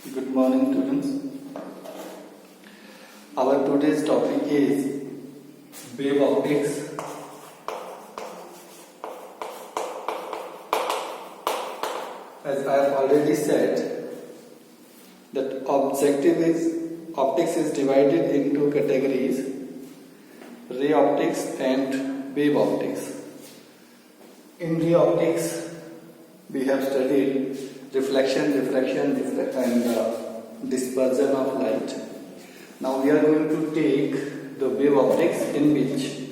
Good morning, students. Our today's topic is wave optics. As I have already said, that optics is divided into categories: ray optics and wave optics. In ray optics, we have studied reflection, diffraction, and dispersion of light. Now we are going to take the wave optics, in which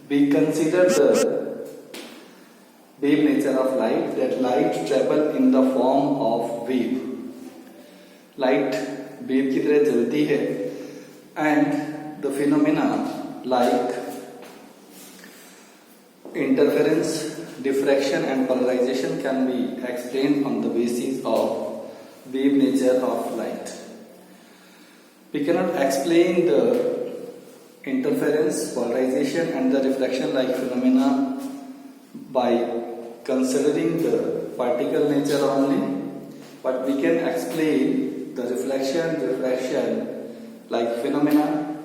we consider the wave nature of light, that light travel in the form of wave. Light wave की तरह चलती है, and the phenomena like interference, diffraction and polarization can be explained on the basis of wave nature of light. We cannot explain the interference, polarization and the reflection like phenomena by considering the particle nature only, but we can explain the reflection, diffraction like phenomena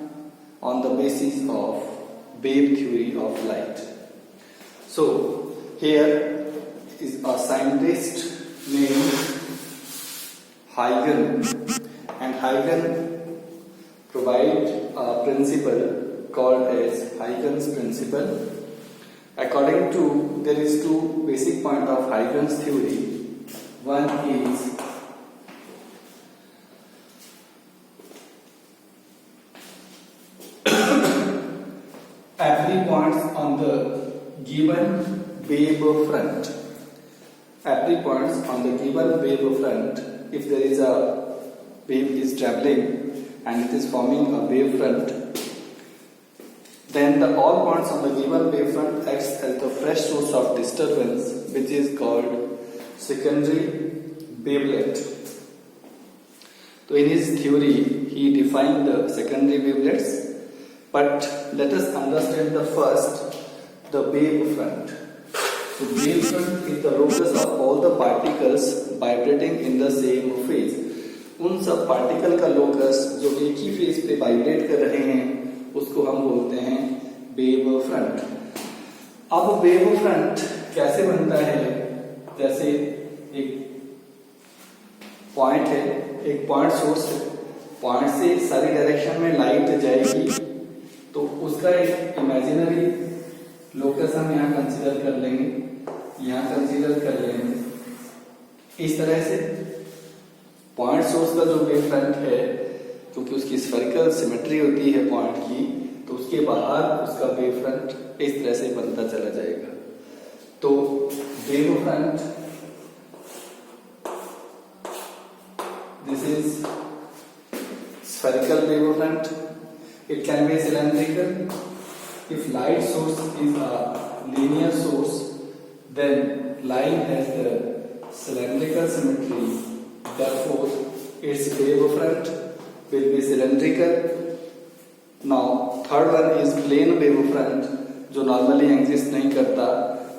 on the basis of wave theory of light. So here is a scientist named Huygens, and Huygens provides a principle called as Huygens principle. According to, there is two basic points of Huygens theory. One is every point on the given wavefront. Every point on the given wavefront, if there is a wave is traveling and it is forming a wavefront, then all points on the given wavefront acts as the fresh source of disturbance, which is called secondary wavelet. So in his theory, he defined the secondary wavelets, but let us understand the first, the wavefront. So wavefront is the locus of all the particles vibrating in the same phase. उन सब particle का locus जो एक ही phase पे vibrate कर रहे हैं, उसको हम बोलते हैं वेवफ्रंट. अब वेवफ्रंट कैसे बनता है? जैसे एक पॉइंट है, एक पॉइंट सोर्स है, पॉइंट से सारी डायरेक्शन में लाइट जाएगी, तो उसका एक इमेजिनरी लोकस हम यहाँ कंसीडर कर लेंगे, यहाँ कंसीडर कर लेंगे. इस तरह से पॉइंट सोर्स का जो वेव फ्रंट है, क्योंकि उसकी स्फेरिकल सिमेट्री होती है पॉइंट की, तो उसके बाहर उसका वेव फ्रंट इस तरह से बनता चला जाएगा. तो wave front, this is spherical wavefront. It can be cylindrical. If light source is a linear source, then line has the cylindrical symmetry. Therefore, its wavefront will be cylindrical. Now, third one is plane wavefront, जो normally exist नहीं करता.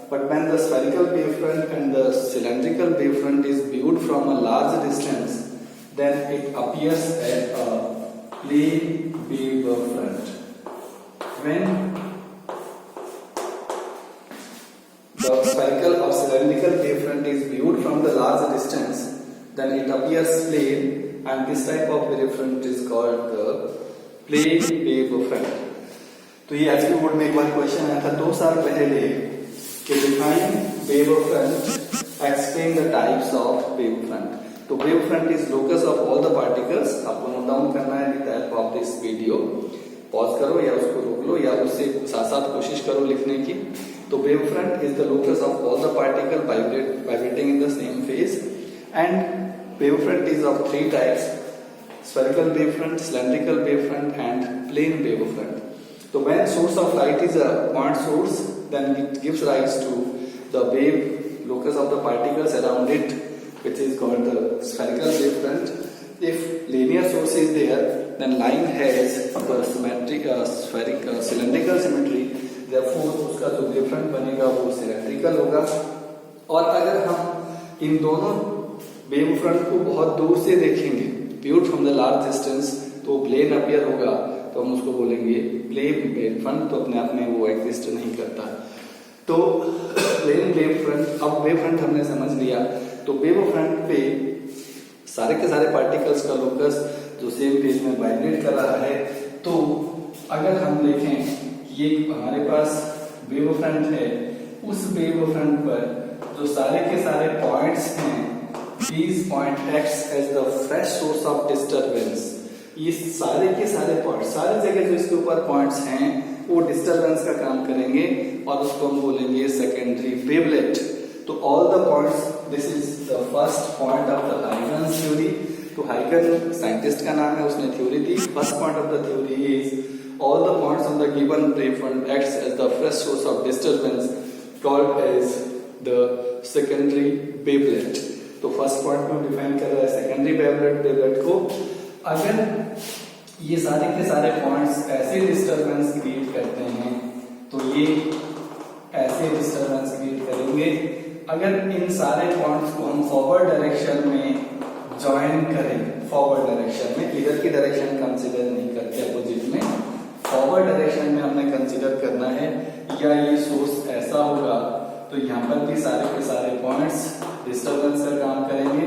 But when the spherical wavefront and the cylindrical wavefront is viewed from a large distance, then it appears as a plane wavefront. When the spherical or cylindrical wavefront is viewed from the large distance, then it appears plane, and this type of wavefront is called the plane wavefront. तो ये HP board में एक बार question आया था 2 साल पहले कि define wavefront, explain the types of wavefront. तो wavefront is locus of all the particles. आपको नोट डाउन करना है with help of this video. Pause करो या उसको रोक लो या उससे साथ साथ कोशिश करो लिखने की. तो wavefront is the locus of all the particles vibrating in the same phase, and wavefront is of 3 types: spherical wavefront, cylindrical wavefront and plane wavefront. So when source of light is a point source, then it gives rise to the wave locus of the particles around it, which is called the spherical wavefront. If linear source is there, then line has the symmetric cylindrical symmetry. Therefore उसका जो wavefront बनेगा वो cylindrical होगा. और अगर हम इन दोनों wave front को बहुत दूर से देखेंगे, viewed from the large distance, तो प्लेन अपीयर होगा तो हम उसको बोलेंगे प्लेन वेव फ्रंट, तो अपने आप में वो एग्जिस्ट नहीं करता। तो प्लेन वेव फ्रंट, अब वेव फ्रंट हमने समझ लिया। तो वेव फ्रंट पे सारे के सारे पार्टिकल्स का लोकस जो सेम फेज में वाइब्रेट कर रहा है। तो अगर हम देखें ये हमारे पास वेव फ्रंट है, उस वेव फ्रंट पर जो सारे के सारे पॉइंट्स हैं, these point acts as the fresh source of disturbance, ये सारे के सारे पॉइंट, सारी जगह जो इसके ऊपर पॉइंट्स हैं वो डिस्टरबेंस का काम करेंगे और उसको हम बोलेंगे सेकेंडरी वेवलेट। तो all the points, this is the first point of the Huygens theory. तो हाइगन साइंटिस्ट का नाम है, उसने थ्योरी दी। First point of the theory is all the points on the given wave front acts as the fresh source of disturbance called as the secondary wavelet. तो first point में define कर रहा है सेकेंडरी वेवलेट को। अगर ये सारे के सारे पॉइंट्स ऐसे डिस्टरबेंस क्रिएट करते हैं तो ये ऐसे डिस्टरबेंस क्रिएट करेंगे। अगर इन सारे पॉइंट्स को हम फॉरवर्ड डायरेक्शन में ज्वाइन करें, फॉरवर्ड डायरेक्शन में, इधर की डायरेक्शन कंसीडर नहीं करते अपोजिट में, फॉरवर्ड डायरेक्शन में हमने कंसीडर करना है, या ये सोर्स ऐसा होगा तो यहाँ पर भी सारे के सारे पॉइंट्स डिस्टरबेंस का काम करेंगे,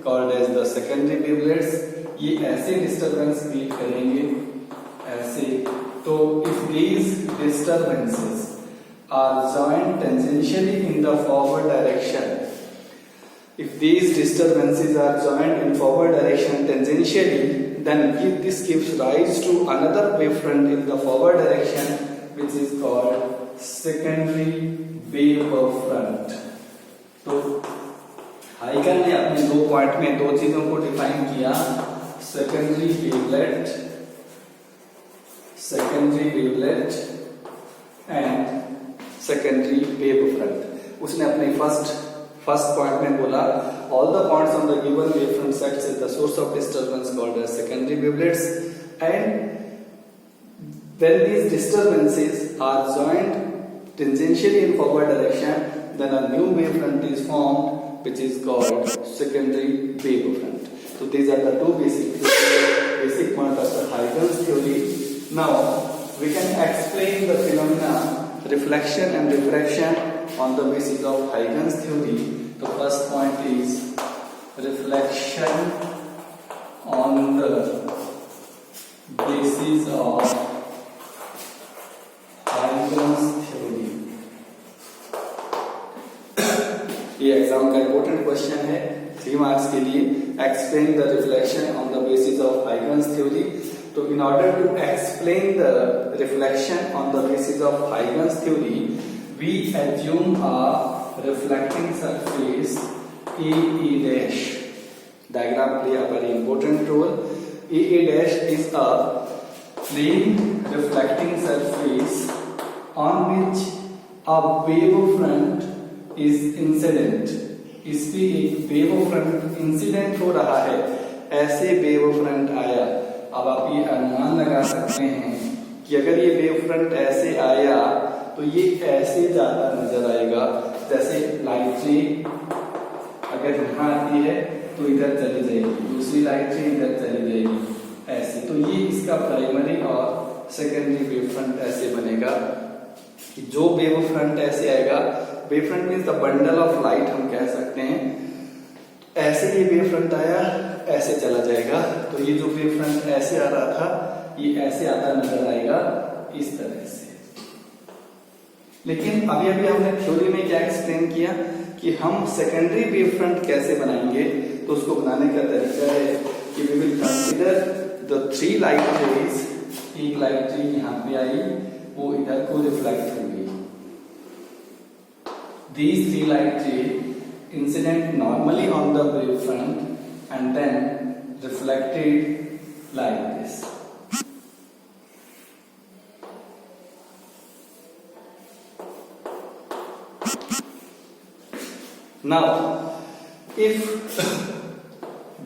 called as the secondary wavelets. ये ऐसे डिस्टरबेंस क्रिएट करेंगे, ऐसे। तो if these disturbances are joined tangentially in the forward direction, if these disturbances are joined in forward direction tangentially, then this gives rise to another wavefront in the forward direction, which is called secondary wavefront. तो हाइगन ने अपने दो point में दो चीजों को define किया, secondary wavelet and secondary wavefront. उसने अपने फर्स्ट पॉइंट में बोला all the points on the given wavefront sets is the source of disturbance called as secondary wavelets, and when these disturbances are joined tangentially in forward direction, then a new wavefront is formed which is called secondary wavefront. So these are the two basic points of the Huygens theory. Now we can explain the phenomena reflection and refraction on the basis of Huygens theory. The first point is reflection on the basis of Huygens theory. ये exam का important question है 3 marks के लिए। Explain the reflection on the basis of Huygens theory. तो in order to explain the reflection on the basis of Huygens theory, we assume a reflecting surface AA dash. Diagram play a very important role. AA dash is a plane reflecting surface on which a wavefront is incident. इस पे एक wavefront incident हो रहा है, ऐसे wavefront आया। अब आप ये अनुमान लगा सकते हैं कि अगर ये वेवफ्रंट ऐसे आया तो ये ऐसे जाता नजर आएगा, जैसे लाइट रे अगर यहाँ आती है तो इधर चली जाएगी, दूसरी लाइट रे इधर चली जाएगी, ऐसे। तो ये इसका प्राइमरी और सेकेंडरी वेवफ्रंट ऐसे बनेगा कि जो वेवफ्रंट ऐसे आएगा, wavefront means the bundle of light हम कह सकते हैं, ऐसे ये वेवफ्रंट आया ऐसे चला जाएगा। तो ये जो वेवफ्रंट ऐसे आ रहा था ये ऐसे आता नजर आएगा इस तरह से। लेकिन अभी हमने थ्योरी में क्या एक्सप्लेन किया कि हम सेकेंडरी वेवफ्रंट कैसे बनाएंगे। तो उसको बनाने का तरीका है कि we will consider the 3 light rays. एक लाइट रे यहाँ पे आई, वो इधर को रिफ्लेक्ट हुई। These 3 light rays incident normally on the wavefront and then reflected like this. Now, if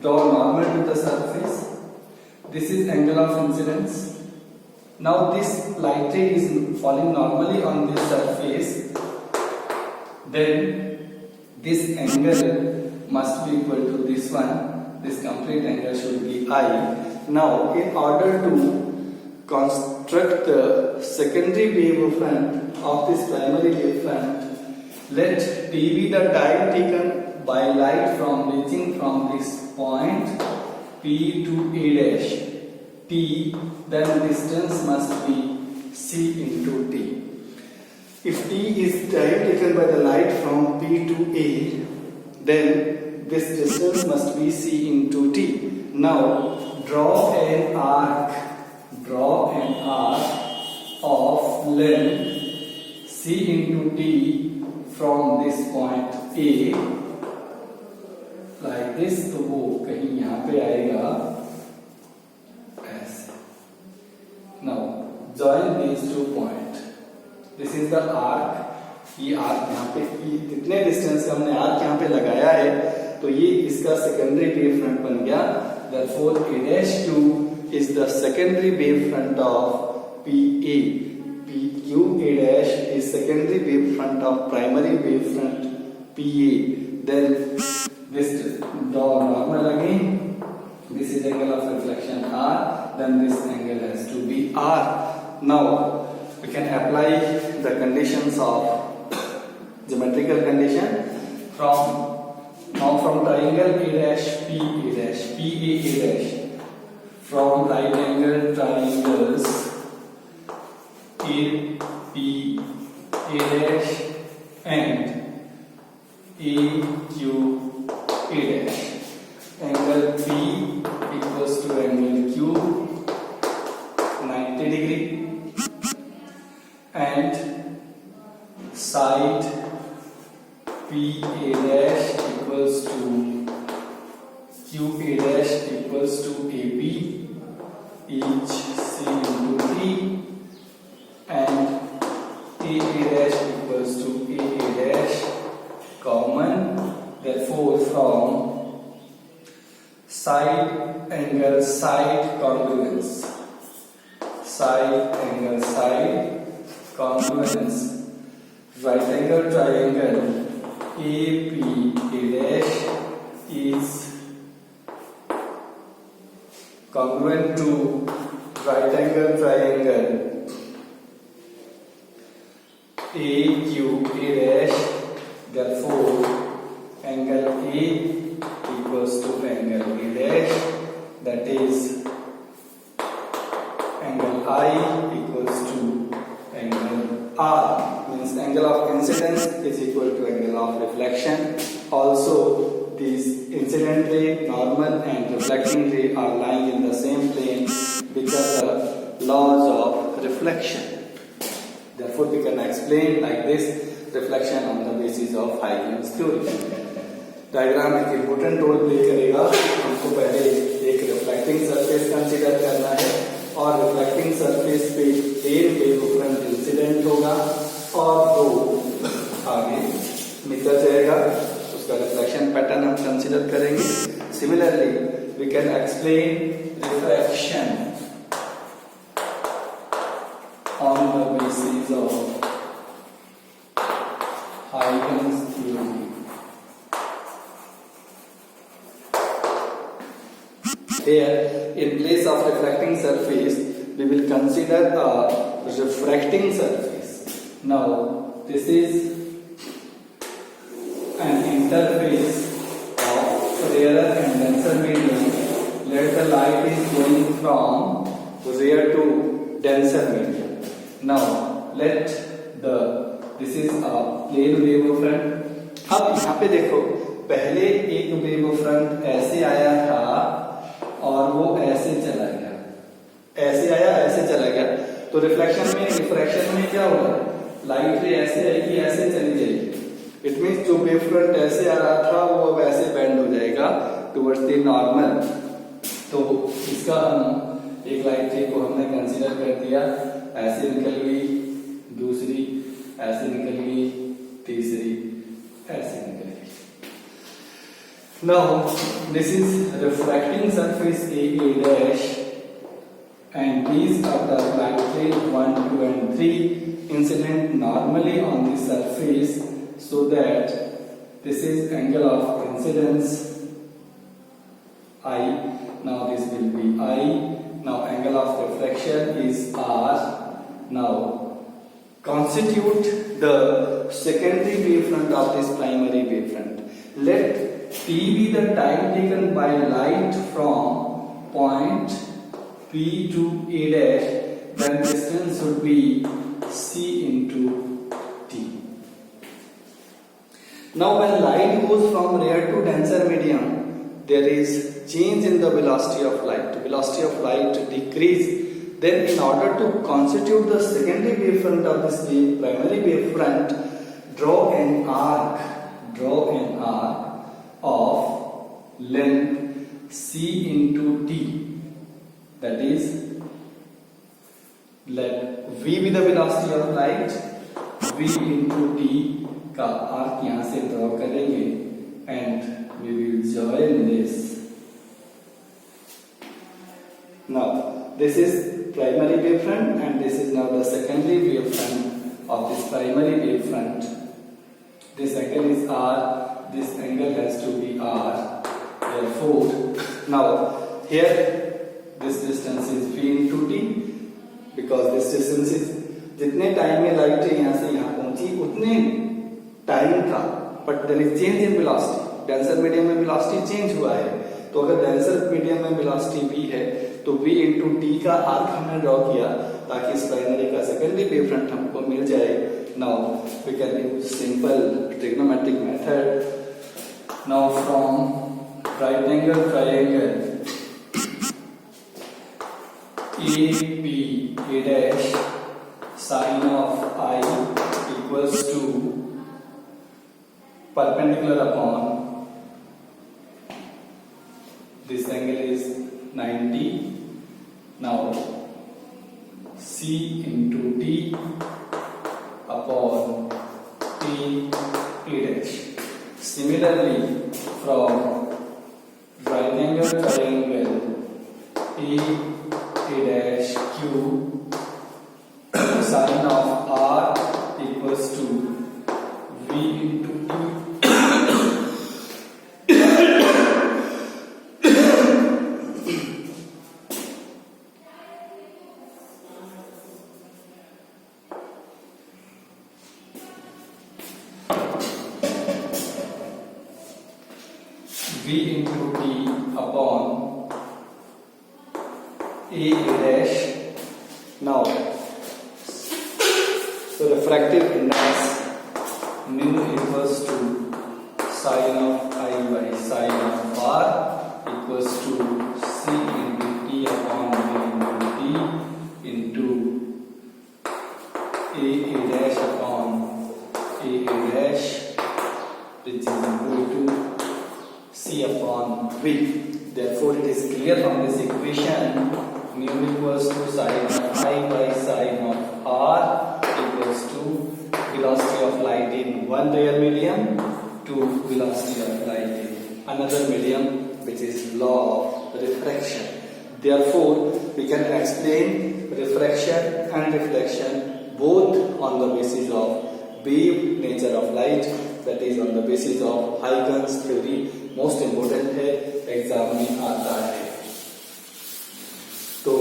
draw normal to the surface, this is angle of incidence. Now this light ray is falling normally on this surface. Then this angle must be equal to this one. This complete angle should be I. Now, in order to construct the secondary wavefront of this primary wavefront, let T be the time taken by light from reaching from this point P to A dash. T, then distance must be C into T. If T is time taken by the light from P to A, then this distance must be C into T. Now draw an arc of length C into T from this point A like this. तो वो कहीं यहाँ पे आएगा ऐसे. Now join these two points. This is the arc. ये arc यहाँ पे कितने डिस्टेंस का हमने आर्क यहाँ पे लगाया है, तो ये इसका सेकेंडरी वेव फ्रंट बन गया. Therefore A'2 is the secondary wave front of PA. PQA' is secondary wave front of primary wave front PA. Then this draw normal again. This is angle of reflection R. Then this angle has to be R. Now we can apply the conditions of geometrical condition from triangle PA', from right angle triangles APA' and AQA'. Angle P equals to angle Q 90 degree and side PA' equals to QA' equals to AP, each C into 3, and AA' equals to AA' common. Therefore from side angle side congruence, right angle triangle APA' is congruent to right angle triangle AQA'. Therefore angle A equals to angle A', that is angle I equals to angle R. Means angle of incidence is equal to angle of reflection. Also these incident ray, normal and reflecting ray are lying in the same plane because of laws of reflection. Therefore we can explain like this reflection on the basis of Huygens theory. Diagram एक important role play करेगा. हमको पहले एक reflecting surface consider करना है और reflecting surface पे एक वेवफ्रंट इंसिडेंट होगा और वो आगे निकल जाएगा. उसका रिफ्लेक्शन पैटर्न हम कंसीडर करेंगे. Similarly we can explain refraction on the basis of Huygens theory. Here, in place of reflecting surface, we will consider a refracting surface. Now, this is an interface of rarer and denser medium. Let the light is going from rare to denser medium. Now, this is a plane wavefront. अब यहाँ पे देखो, पहले एक wavefront ऐसे आया था और वो ऐसे चला गया, ऐसे आया ऐसे चला गया. तो रिफ्लेक्शन में क्या होगा, लाइट रे ऐसे आएगी ऐसे चली जाएगी. इट मीन्स जो वेवफ्रंट ऐसे आ रहा था वो अब ऐसे बेंड हो जाएगा टुवर्ड्स द नॉर्मल. तो इसका हम एक लाइट रे को हमने कंसीडर कर दिया, ऐसे निकल गई, दूसरी ऐसे निकल गई, तीसरी ऐसे निकल गई. Now this is refracting surface AA' and these are the light rays 1, 2 and 3 incident normally on the surface, so that This is angle of incidence I. Now this will be I. Now angle of refraction is R. Now constitute the secondary wavefront of this primary wavefront. Let t be the time taken by light from point P to A dash, then distance should be c into t. Now when light goes from rare to denser medium, there is change in the velocity of light. Velocity of light decrease. Then in order to constitute the secondary wavefront of this primary wavefront, draw an arc of length c into t. That is, let v be the velocity of light, v into t का arc यहाँ से draw करेंगे and we will join this. Now this is primary wavefront and this is now the secondary wavefront of this primary wavefront. This angle is r, this angle has to be r. Therefore, now here this distance is v into t, because this distance is, जितने time में light यहाँ से यहाँ पहुंची उतने time था, but there is change in velocity. Denser medium में velocity change हुआ है, तो अगर डेंसर मीडियम में वेलोसिटी v है तो v इंटू टी का आर्क हमने ड्रॉ किया ताकि इस प्राइमरी का सेकेंडरी वेवफ्रंट हमको मिल जाए. Now we can use simple trigonometric method. Now from right angle triangle A dash sin of I equals to perpendicular upon this angle is 90. Now C into T upon A dash. Similarly, from right angle triangle A dash Q, sin of R equals to V into T. V into T upon A dash. Now, so refractive index mu equals to sin of I by sin of R equals to C into T upon V into T into A dash upon A dash, which is equal to C upon V. Therefore, it is clear from this equation mu equals to sin of I by sin of R equals to velocity of light in one rare medium to velocity of light in another medium, which is law of refraction. Therefore, we can explain refraction and reflection both on the basis of wave nature of light, that is on the basis of Huygens theory. Most important है, exam में आता है. तो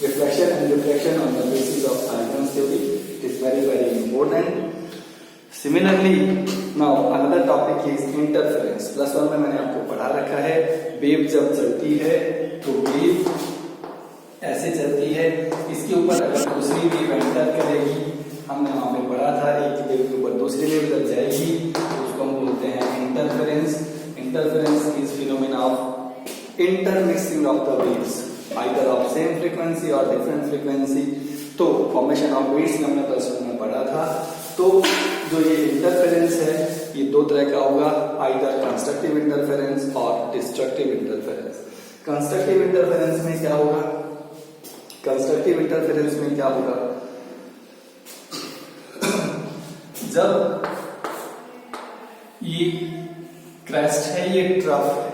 reflection and reflection on the basis of Huygens theory, it is very very important. Similarly, now another topic is interference. Plus one में मैंने आपको पढ़ा रखा है, वेव जब चलती है तो वेव ऐसे चलती है, इसके ऊपर अगर दूसरी वेव एंटर करेगी, हमने वहां पे पढ़ा था एक वेव के ऊपर दूसरी वेव लग जाएगी, उसको हम बोलते हैं interference. Interference is phenomena of intermixing of the waves, either of same frequency और डिफरेंट फ्रीक्वेंसी. तो फॉर्मेशन ऑफ वेव्स हमने प्लस वन में पढ़ा था. तो जो ये इंटरफेरेंस है ये दो तरह का होगा, आइदर कंस्ट्रक्टिव इंटरफेरेंस और डिस्ट्रक्टिव इंटरफेरेंस. कंस्ट्रक्टिव इंटरफेरेंस में क्या होगा? कंस्ट्रक्टिव इंटरफेरेंस में क्या होगा? जब ये क्रेस्ट है, ये ट्रफ है,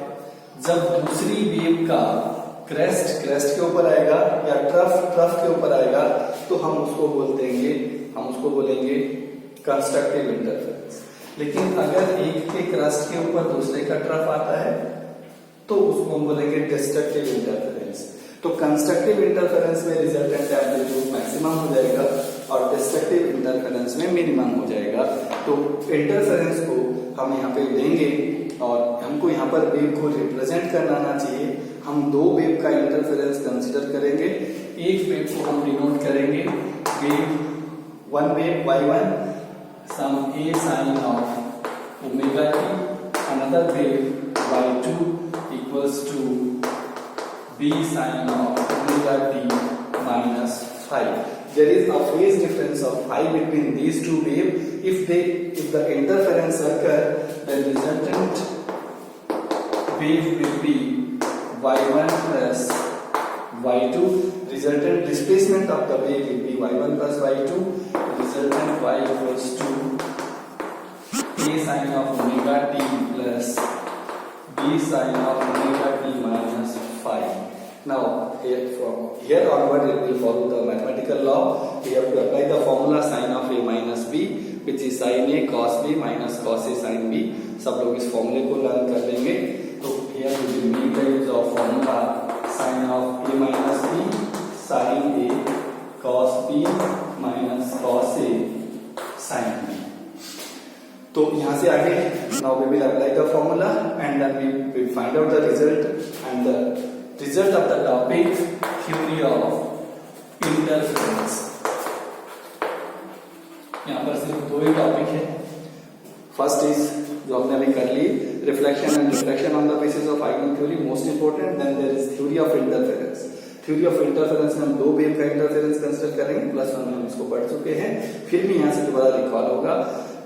जब दूसरी वेव का क्रेस्ट के ऊपर आएगा या ट्रफ के ऊपर आएगा तो हम उसको बोलेंगे कंस्ट्रक्टिव इंटरफेरेंस. लेकिन अगर एक के क्रस्ट के ऊपर दूसरे का ट्रफ आता है तो उसको हम बोलेंगे डिस्ट्रक्टिव इंटरफेरेंस। तो कंस्ट्रक्टिव इंटरफेरेंस में रिजल्टेंट एम्पलीट्यूड मैक्सिमम हो जाएगा और डिस्ट्रक्टिव इंटरफेरेंस में मिनिमम हो जाएगा। तो इंटरफेरेंस को हम यहाँ पे लेंगे और हमको यहाँ पर वेव को रिप्रेजेंट करना आना चाहिए। हम दो वेव का इंटरफेरेंस कंसिडर करेंगे। एक वेव को हम डिनोट करेंगे wave one wave y1 sum a sin of omega t, another wave y2 equals to b sin of omega t minus phi. There is a phase difference of phi between these two waves. If the interference occur, then resultant wave will be y1 plus y2. Resultant displacement of the wave will be y1 plus y2. Resultant y equals to a sin of omega t plus b sin of omega t minus phi. Now here onward it will follow the mathematical law. We have to apply the formula sin of a minus b, which is sin a cos b minus cos a sin b. सब लोग इस फॉर्मूले को learn कर लेंगे। तो here we will make the use of formula sin of a minus b sin a cos b minus cos a sin b. तो यहाँ से आगे now we will apply the formula and then we will find out the result, and the result of the topic theory of interference. यहाँ पर सिर्फ दो ही topic है। फर्स्ट इज जो हमने अभी कर ली reflection and reflection on the basis of आइगन theory, most important. Then there is theory of interference. Theory of interference में हम दो वेव का इंटरफेरेंस कंसिडर करेंगे, प्लस वन हम इसको पढ़ चुके हैं, फिर भी यहाँ से दोबारा रिकॉल होगा।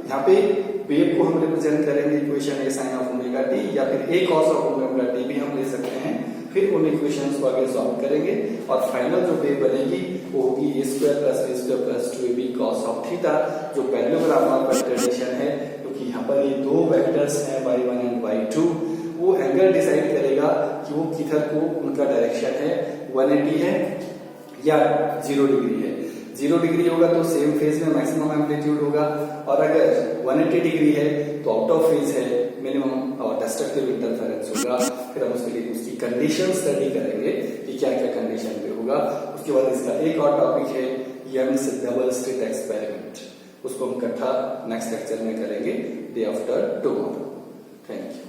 यहाँ पे वेव को हम रिप्रेजेंट करेंगे equation A sine of omega T या फिर A cos of omega T भी हम ले सकते हैं। फिर उन इक्वेशंस को आगे सॉल्व करेंगे और फाइनल जो वेव बनेगी वो होगी A square plus B square plus 2ab cos of theta, जो पैरेललोग्राम का ट्रेडिशन है। क्योंकि यहाँ पर ये दो वेक्टर्स हैं y1 एंड y2, वो एंगल डिसाइड करेगा कि वो किधर को उनका डायरेक्शन है, 180 है या 0 डिग्री है। 0 डिग्री होगा तो सेम फेज में मैक्सिमम एम्पलीट्यूड होगा, और अगर 180 डिग्री है तो आउट ऑफ फेज है, मिनिमम और डिस्ट्रक्टिव इंटरफेरेंस होगा। फिर हम उसके लिए उसकी कंडीशन स्टडी करेंगे कि क्या क्या कंडीशन पे होगा। उसके बाद इसका एक और टॉपिक है यंग्स डबल स्लिट एक्सपेरिमेंट, उसको हम इकट्ठा नेक्स्ट लेक्चर में करेंगे day after tomorrow. Thank you.